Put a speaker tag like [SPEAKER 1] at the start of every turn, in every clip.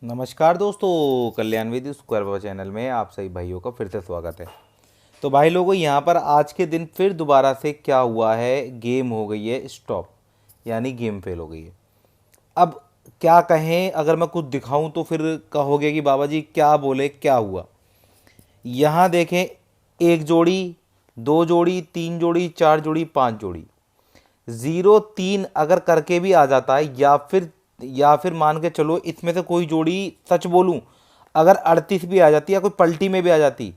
[SPEAKER 1] नमस्कार दोस्तों, कल्याण विधि स्क्वायर बाबा चैनल में आप सभी भाइयों का फिर से स्वागत है। तो भाई लोगों, यहाँ पर आज के दिन फिर दोबारा से क्या हुआ है, गेम हो गई है स्टॉप, यानी गेम फेल हो गई है। अब क्या कहें, अगर मैं कुछ दिखाऊं तो फिर कहोगे कि बाबा जी क्या बोले, क्या हुआ। यहाँ देखें, एक जोड़ी, दो जोड़ी, तीन जोड़ी, चार जोड़ी, पांच जोड़ी, ज़ीरो तीन अगर करके भी आ जाता है, या फिर मान के चलो इसमें से कोई जोड़ी, सच बोलूं, अगर 38 भी आ जाती या कोई पलटी में भी आ जाती,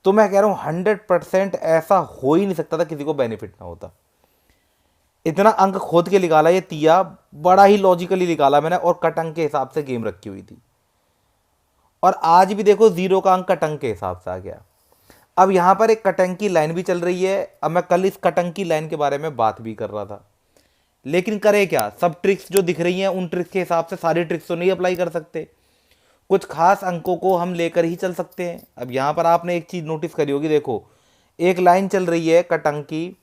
[SPEAKER 1] तो मैं कह रहा हूं 100% ऐसा हो ही नहीं सकता था किसी को बेनिफिट ना होता। इतना अंक खोद के निकाला ये तिया, बड़ा ही लॉजिकली निकाला मैंने, और कट अंक के हिसाब से गेम रखी हुई थी। और आज भी देखो जीरो का अंक कटंक के हिसाब से आ गया। अब यहां पर एक कटंक की लाइन भी चल रही है। अब मैं कल इस कटंक की लाइन के बारे में बात भी कर रहा था, लेकिन करे क्या, सब ट्रिक्स जो दिख रही हैं उन ट्रिक्स के हिसाब से सारी ट्रिक्स तो नहीं अप्लाई कर सकते। कुछ खास अंकों को हम लेकर ही चल सकते हैं। अब यहां पर आपने एक चीज नोटिस करी होगी, देखो एक लाइन चल रही है कटंक की,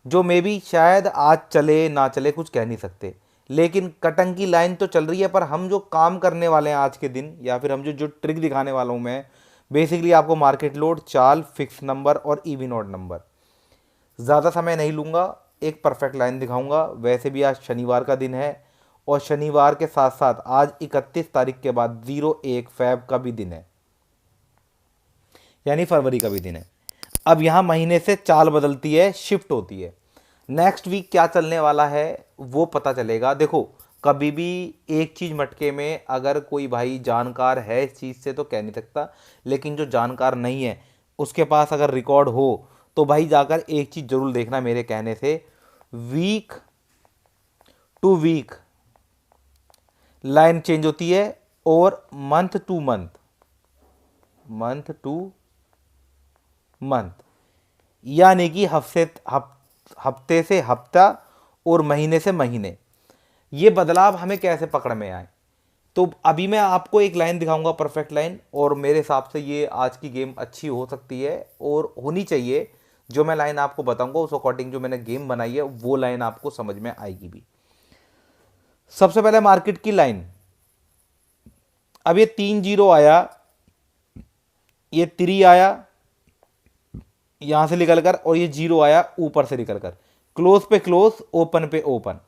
[SPEAKER 1] जो मे बी शायद आज चले ना चले, कुछ कह नहीं सकते, लेकिन कटंग की लाइन तो चल रही है। पर हम जो काम करने वाले हैं आज के दिन, या फिर हम जो जो ट्रिक दिखाने वाला हूं मैं, बेसिकली आपको मार्केट लोड, चाल, फिक्स नंबर और इवन ऑड नंबर, ज़्यादा समय नहीं लूँगा, एक परफेक्ट लाइन दिखाऊंगा। वैसे भी आज शनिवार का दिन है, और शनिवार के साथ साथ आज 31 तारीख के बाद 01 फैब का भी दिन है, यानी फरवरी का भी दिन है। अब यहाँ महीने से चाल बदलती है, शिफ्ट होती है। नेक्स्ट वीक क्या चलने वाला है वो पता चलेगा। देखो, कभी भी एक चीज़ मटके में, अगर कोई भाई जानकार है इस चीज़ से तो कह नहीं सकता, लेकिन जो जानकार नहीं है उसके पास अगर रिकॉर्ड हो तो भाई जाकर एक चीज़ जरूर देखना मेरे कहने से, week to week line change होती है, और month to month, month to month, यानी कि हफ्ते से हफ्ता और महीने से महीने, ये बदलाव हमें कैसे पकड़ में आए। तो अभी मैं आपको एक लाइन दिखाऊंगा, परफेक्ट लाइन, और मेरे हिसाब से ये आज की गेम अच्छी हो सकती है और होनी चाहिए। जो मैं लाइन आपको बताऊंगा उस अकॉर्डिंग जो मैंने गेम बनाई है वो लाइन आपको समझ में आएगी भी। सबसे पहले मार्केट की लाइन, अब ये 3 जीरो आया, ये 3 आया यहां से निकलकर, और ये जीरो आया ऊपर से निकलकर, क्लोज पे क्लोज, ओपन पे ओपन।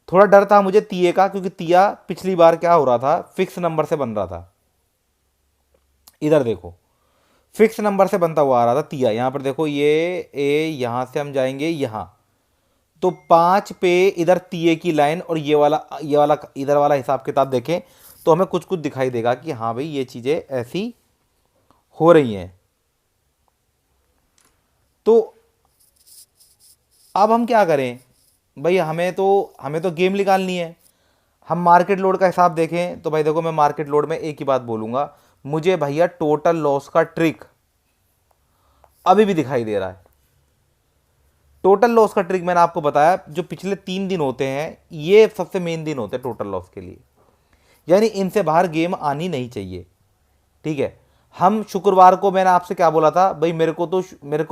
[SPEAKER 1] थोड़ा डर था मुझे तिये का, क्योंकि तिया पिछली बार क्या हो रहा था, फिक्स नंबर से बन रहा था। इधर देखो, फिक्स नंबर से बनता हुआ आ रहा था तिया। यहां पर देखो, ये ए, यहां से हम जाएंगे यहां, तो 5 पे इधर तिये की लाइन, और ये वाला इधर वाला हिसाब किताब देखें तो हमें कुछ कुछ दिखाई देगा कि हाँ भाई ये चीजें ऐसी हो रही हैं। तो अब हम क्या करें भाई, हमें तो गेम निकालनी है। हम मार्केट लोड का हिसाब देखें तो भाई देखो, मैं मार्केट लोड में एक ही बात बोलूंगा, मुझे भैया टोटल लॉस का ट्रिक अभी भी दिखाई दे रहा है। टोटल लॉस का ट्रिक मैंने आपको बताया, जो पिछले 3 दिन होते हैं ये सबसे मेन दिन होते हैं टोटल लॉस के लिए, यानी इनसे बाहर गेम आनी नहीं चाहिए। ठीक है, हम शुक्रवार को मैंने आपसे क्या बोला था भाई, मेरे को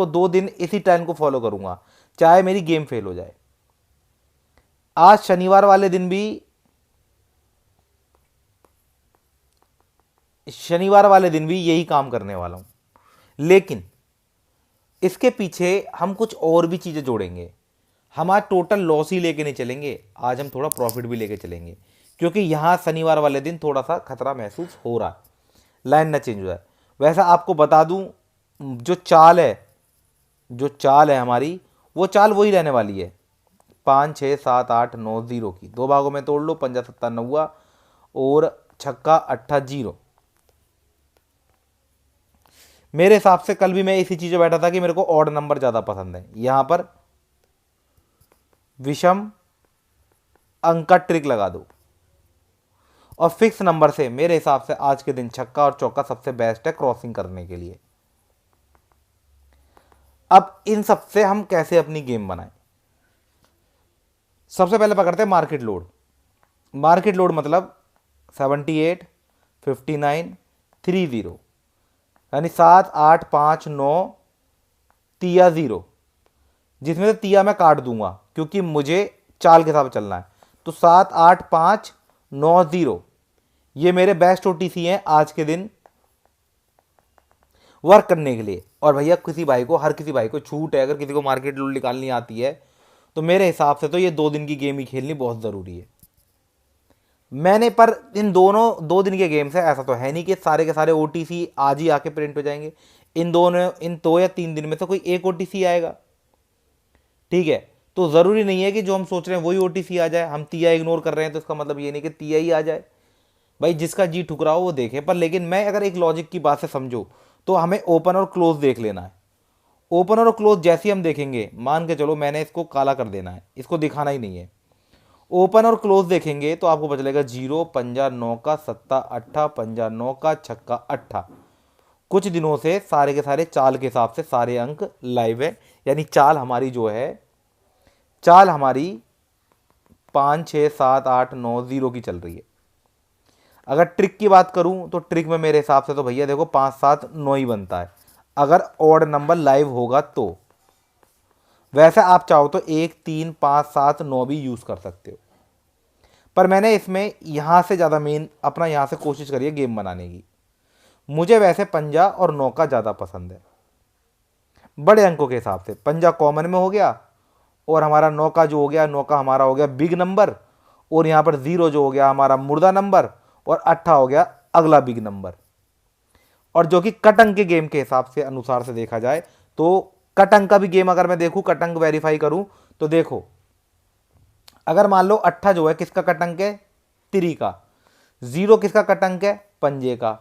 [SPEAKER 1] 2 दिन इसी टाइम को फॉलो करूंगा, चाहे मेरी गेम फेल हो जाए। आज शनिवार वाले दिन भी यही काम करने वाला हूं, लेकिन इसके पीछे हम कुछ और भी चीजें जोड़ेंगे। हम आज टोटल लॉस ही लेके नहीं चलेंगे, आज हम थोड़ा प्रॉफिट भी लेके चलेंगे, क्योंकि यहां शनिवार वाले दिन थोड़ा सा खतरा महसूस हो रहा है, लाइन ना चेंज हो जाए। वैसा आपको बता दूं, जो चाल है हमारी, वो चाल वही रहने वाली है, 5 6 7 8 9 जीरो की, दो भागों में तोड़ लो, पंजा सत्ता नौवा, और छक्का अट्ठा जीरो। मेरे हिसाब से कल भी मैं इसी चीज़ में बैठा था कि मेरे को ऑड नंबर ज़्यादा पसंद है। यहां पर विषम अंक का ट्रिक लगा दो, और फिक्स नंबर से मेरे हिसाब से आज के दिन छक्का और चौका सबसे बेस्ट है क्रॉसिंग करने के लिए। अब इन सब से हम कैसे अपनी गेम बनाएं, सबसे पहले पकड़ते हैं मार्केट लोड। मार्केट लोड मतलब 78 59 30, यानी 7 8 5 9 तिया जीरो, जिसमें से तिया मैं काट दूंगा क्योंकि मुझे चाल के साथ चलना है। तो 7 8 5 9 0, ये मेरे बेस्ट ओटीसी हैं आज के दिन वर्क करने के लिए। और भैया किसी भाई को, हर किसी भाई को छूट है, अगर किसी को मार्केट लूट निकालनी आती है तो मेरे हिसाब से तो ये 2 दिन की गेम ही खेलनी बहुत ज़रूरी है। मैंने पर इन दोनों 2 दिन के गेम्स है, ऐसा तो है नहीं कि सारे के सारे ओटीसी आज ही आके प्रिंट हो जाएंगे। इन 2 या 3 दिन में से कोई एक ओटीसी आएगा, ठीक है। तो ज़रूरी नहीं है कि जो हम सोच रहे हैं वही ओटीसी आ जाए। हम तिया इग्नोर कर रहे हैं तो इसका मतलब ये नहीं कि तिया ही आ जाए। भाई जिसका जी ठुकराओ वो देखे। पर लेकिन मैं अगर एक लॉजिक की बात से समझो तो हमें ओपन और क्लोज देख लेना है। ओपन और क्लोज जैसे ही हम देखेंगे, मान के चलो मैंने इसको काला कर देना है, इसको दिखाना ही नहीं है। ओपन और क्लोज देखेंगे तो आपको पता चलेगा 0 पंजा 9 का सत्ता अट्ठा, पंजा 9 का छक्का अट्ठा। कुछ दिनों से सारे के सारे चाल के हिसाब से सारे अंक लाइव है। यानी चाल हमारी जो है, चाल हमारी 5 6 7 8 9 0 की चल रही है। अगर ट्रिक की बात करूं तो ट्रिक में मेरे हिसाब से तो भैया देखो 5 7 9 ही बनता है, अगर ऑड नंबर लाइव होगा तो। वैसे आप चाहो तो 1 3 5 7 9 भी यूज कर सकते हो, पर मैंने इसमें यहां से ज़्यादा मेन अपना यहां से कोशिश करी है गेम बनाने की। मुझे वैसे पंजा और 9 का ज़्यादा पसंद है बड़े अंकों के हिसाब से। पंजा कॉमन में हो गया और हमारा 9 का जो हो गया, 9 का हमारा हो गया बिग नंबर, और यहाँ पर 0 जो हो गया हमारा मुर्दा नंबर, और अट्ठा हो गया अगला बिग नंबर। और जो कि कट अंक के गेम के हिसाब से अनुसार से देखा जाए तो कट अंक का भी गेम अगर मैं देखूं, कट अंक वेरीफाई करूं तो देखो, अगर मान लो अट्ठा जो है किसका कट अंक है, तिरी का। 0 किसका कट अंक है, पंजे का।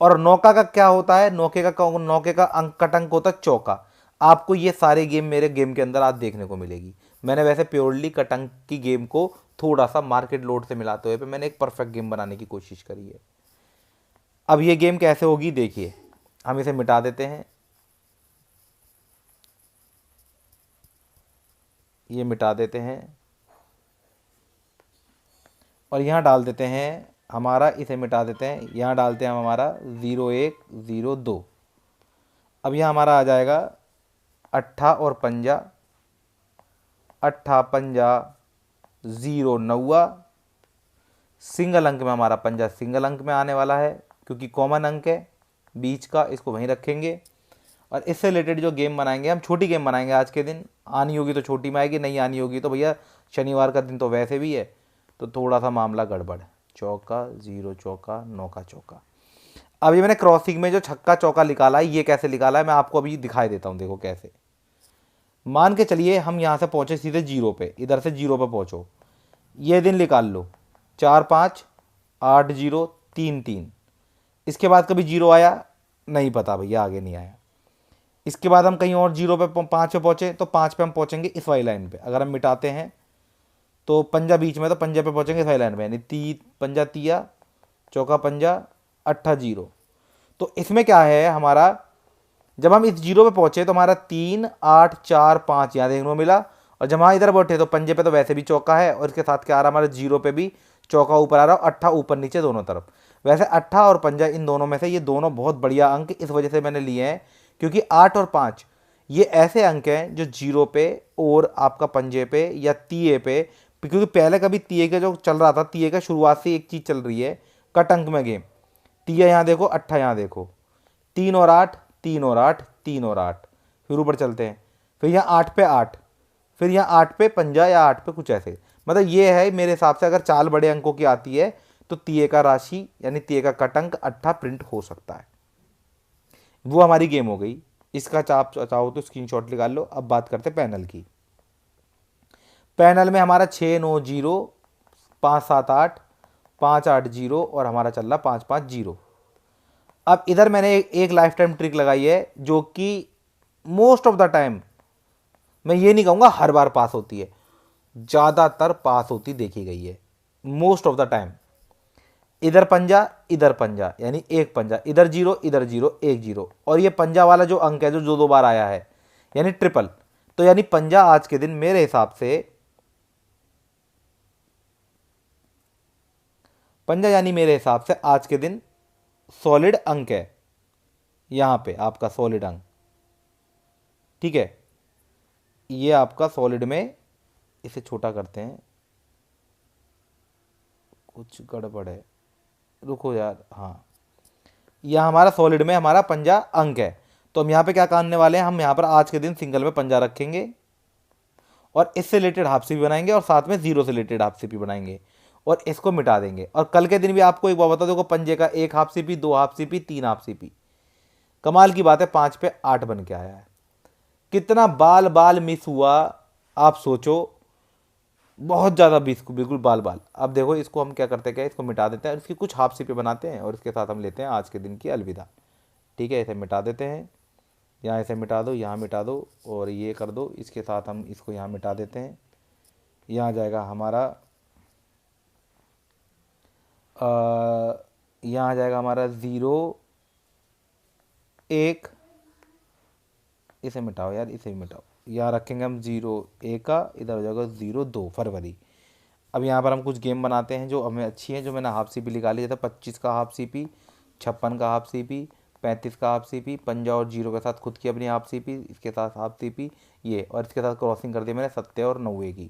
[SPEAKER 1] और नौका का क्या होता है, नौके का अंक कट अंक होता है चौका। आपको ये सारे गेम मेरे गेम के अंदर आज देखने को मिलेगी। मैंने वैसे प्योरली कट अंक की गेम को थोड़ा सा मार्केट लोड से मिलाते हुए मैंने एक परफेक्ट गेम बनाने की कोशिश करी है। अब ये गेम कैसे होगी देखिए, हम इसे मिटा देते हैं, ये मिटा देते हैं और यहाँ डाल देते हैं हमारा, इसे मिटा देते हैं, यहाँ डालते हैं हम हमारा 0102। अब यहाँ हमारा आ जाएगा अट्ठा और पंजा, अट्ठा पंजा 0 नौवा। सिंगल अंक में हमारा पंजा सिंगल अंक में आने वाला है क्योंकि कॉमन अंक है बीच का, इसको वहीं रखेंगे। और इससे रिलेटेड जो गेम बनाएंगे, हम छोटी गेम बनाएंगे आज के दिन। आनी होगी तो छोटी में आएगी, नहीं आनी होगी तो भैया शनिवार का दिन तो वैसे भी है तो थोड़ा सा मामला गड़बड़। चौका 0 चौका 9 का चौका। अब ये मैंने क्रॉसिंग में जो छक्का चौका निकाला है, ये कैसे निकाला है मैं आपको अभी दिखाई देता हूँ। देखो कैसे, मान के चलिए हम यहाँ से पहुँचे सीधे 0 पे, इधर से 0 पे पहुँचो, ये दिन निकाल लो 4 5 8 0 3 3। इसके बाद कभी 0 आया नहीं पता भैया, आगे नहीं आया। इसके बाद हम कहीं और 0 पे 5 पे पहुँचे तो 5 पे हम पहुँचेंगे इस वाली लाइन पे। अगर हम मिटाते हैं तो पंजा बीच में, तो पंजा पे पहुँचेंगे इस वाली लाइन पे, यानी पंजा तिया चौका पंजा अट्ठा 0। तो इसमें क्या है हमारा, जब हम इस 0 पे पहुँचे तो हमारा 3 8 4 5 यहाँ देखने को मिला। और जब हम इधर बैठे तो पंजे पे तो वैसे भी चौका है, और इसके साथ क्या आ रहा है हमारे 0 पे भी चौका ऊपर आ रहा है, अट्ठा ऊपर नीचे दोनों तरफ। वैसे अट्ठा और पंजा इन दोनों में से ये दोनों बहुत बढ़िया अंक इस वजह से मैंने लिए हैं क्योंकि 8 और 5 ये ऐसे अंक हैं जो 0 पे और आपका पंजे पे या तिये पे, क्योंकि पहले कभी तिये का जो चल रहा था, तिये का शुरुआत से एक चीज़ चल रही है कट अंक में गेम। तिया यहाँ देखो, अट्ठा यहाँ देखो, 3 और 8 3 और 8 3 और 8। फिर ऊपर चलते हैं, फिर यहाँ 8 पे 8, फिर यहाँ 8 पे पंजा या 8 पे कुछ ऐसे। मतलब ये है मेरे हिसाब से, अगर चाल बड़े अंकों की आती है तो तिये का राशि यानी तिये का कट अंक अट्ठा प्रिंट हो सकता है। वो हमारी गेम हो गई। इसका चाहो तो स्क्रीनशॉट निकाल लो। अब बात करते हैं पैनल की। पैनल में हमारा 6 9 0 5 7 8 5 8 0 और हमारा चल रहा 5 5 0। अब इधर मैंने एक लाइफ टाइम ट्रिक लगाई है जो कि मोस्ट ऑफ द टाइम, मैं ये नहीं कहूँगा हर बार पास होती है, ज़्यादातर पास होती देखी गई है मोस्ट ऑफ द टाइम। इधर पंजा यानी एक पंजा, इधर 0 इधर 0 1 0, और ये पंजा वाला जो अंक है जो 2 बार आया है यानी ट्रिपल। तो यानी पंजा आज के दिन मेरे हिसाब से, पंजा यानी मेरे हिसाब से आज के दिन सॉलिड अंक है। यहां पे आपका सॉलिड अंक, ठीक है, ये आपका सॉलिड में, इसे छोटा करते हैं, कुछ गड़बड़ है, रुको यार, हाँ, यह हमारा सॉलिड में हमारा पंजा अंक है। तो हम यहाँ पे क्या करने वाले हैं, हम यहाँ पर आज के दिन सिंगल में पंजा रखेंगे और इससे रिलेटेड हाफ सी पी बनाएंगे और साथ में जीरो से रिलेटेड हाफ सी पी बनाएंगे और इसको मिटा देंगे। और कल के दिन भी आपको एक बात बता, देखो पंजे का एक हाफ सी पी, दो हाफ सी पी, तीन हाफ सी पी, कमाल की बात है 5 पे 8 बन के आया है। कितना बाल बाल मिस हुआ आप सोचो, बहुत ज़्यादा बिल्कुल बाल बाल। अब देखो इसको हम क्या करते हैं, क्या इसको मिटा देते हैं और इसकी कुछ हाफ सी पे बनाते हैं और इसके साथ हम लेते हैं आज के दिन की अलविदा। ठीक है, इसे मिटा देते हैं, यहाँ इसे मिटा दो, यहाँ मिटा दो और ये कर दो, इसके साथ हम इसको यहाँ मिटा देते हैं। यहाँ जाएगा हमारा यहाँ जाएगा हमारा 0 1, इसे मिटाओ यार, इसे भी मिटाओ। यहाँ रखेंगे हम 0 1 का, इधर हो जाएगा 0 2 फरवरी। अब यहाँ पर हम कुछ गेम बनाते हैं जो हमें अच्छी है, जो मैंने हाफ सी पी निकाली, जैसे 25 का हाफ सी पी, 56 का हाफ सी पी, 35 का हाफ सी पी, पंजा और जीरो के साथ खुद की अपनी हाफ सी पी, इसके साथ हाफ सी पी ये, और इसके साथ क्रॉसिंग कर दी मैंने 70 और 90 की।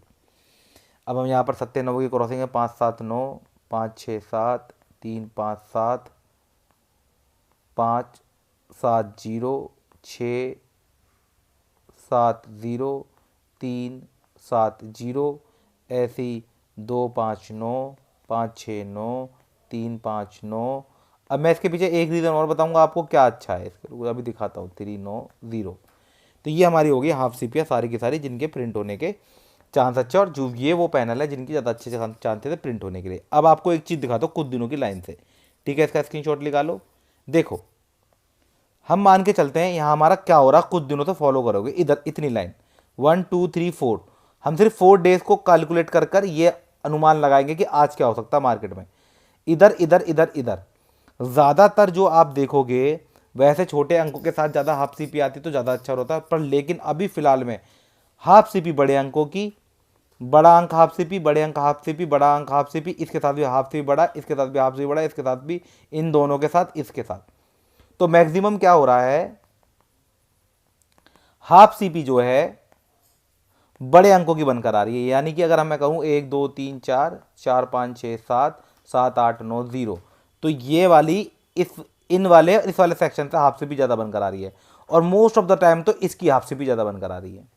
[SPEAKER 1] अब हम यहाँ पर 70 90 की क्रॉसिंग है, 5 7 9, 5 6 7, 3 5 7, 5 7 0, 6 7 0, 3 7 0, ऐसी 2 5 9, 5 6 9, 3 5 9। अब मैं इसके पीछे एक रीज़न और बताऊंगा आपको क्या अच्छा है, इसको अभी दिखाता हूँ। 3 9 0, तो ये हमारी होगी हाफ सीपियाँ सारी की सारी जिनके प्रिंट होने के चांस अच्छे, और जो ये वो पैनल है जिनकी ज़्यादा अच्छे चांस थे प्रिंट होने के लिए। अब आपको एक चीज़ दिखाता हूँ कुछ दिनों की लाइन से, ठीक है, इसका स्क्रीनशॉट निकालो। देखो हम मान के चलते हैं यहाँ हमारा क्या हो रहा, कुछ दिनों से फॉलो करोगे, इधर इतनी लाइन 1 2 3 4, हम सिर्फ 4 डेज को कैलकुलेट कर कर ये अनुमान लगाएंगे कि आज क्या हो सकता है मार्केट में। इधर इधर इधर इधर ज़्यादातर जो आप देखोगे, वैसे छोटे अंकों के साथ ज़्यादा हाफ सी पी आती तो ज़्यादा अच्छा होता है, पर लेकिन अभी फ़िलहाल में हाफ सी पी बड़े अंकों की, बड़ा अंक हाफ सी पी, बड़े अंक हाफ सी पी, बड़ा अंक हाफ सी पी, इसके साथ भी हाफ सी पी बड़ा, इसके साथ भी हाफ सी पी बड़ा, इसके साथ भी, इन दोनों के साथ, इसके साथ। तो मैक्सिमम क्या हो रहा है, हाफ सी पी जो है बड़े अंकों की बनकर आ रही है। यानी कि अगर मैं कहूँ 1 2 3 4 4 5 6 7 7 8 9 0, तो ये वाली इस वाले सेक्शन से हाफ से भी ज़्यादा बनकर आ रही है, और मोस्ट ऑफ द टाइम तो इसकी हाफ से भी ज़्यादा बनकर आ रही है।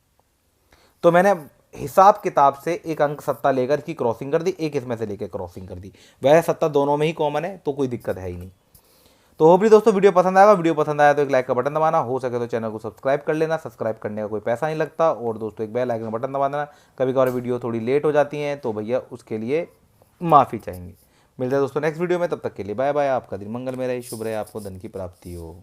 [SPEAKER 1] तो मैंने हिसाब किताब से एक अंक सत्ता लेकर इसकी क्रॉसिंग कर दी, एक इसमें से लेकर क्रॉसिंग कर दी। वह सत्ता दोनों में ही कॉमन है तो कोई दिक्कत है ही नहीं। तो होपली दोस्तों वीडियो पसंद आएगा, वीडियो पसंद आया तो एक लाइक का बटन दबाना, हो सके तो चैनल को सब्सक्राइब कर लेना, सब्सक्राइब करने का कोई पैसा नहीं लगता। और दोस्तों एक बेल आइकन बटन दबा देना, कभी कभार वीडियो थोड़ी लेट हो जाती हैं तो भैया उसके लिए माफ़ी चाहेंगे। मिलते हैं दोस्तों नेक्स्ट वीडियो में, तब तक के लिए बाय बाय। आपका दिन मंगल में रहे, शुभ रहे, आपको धन की प्राप्ति हो।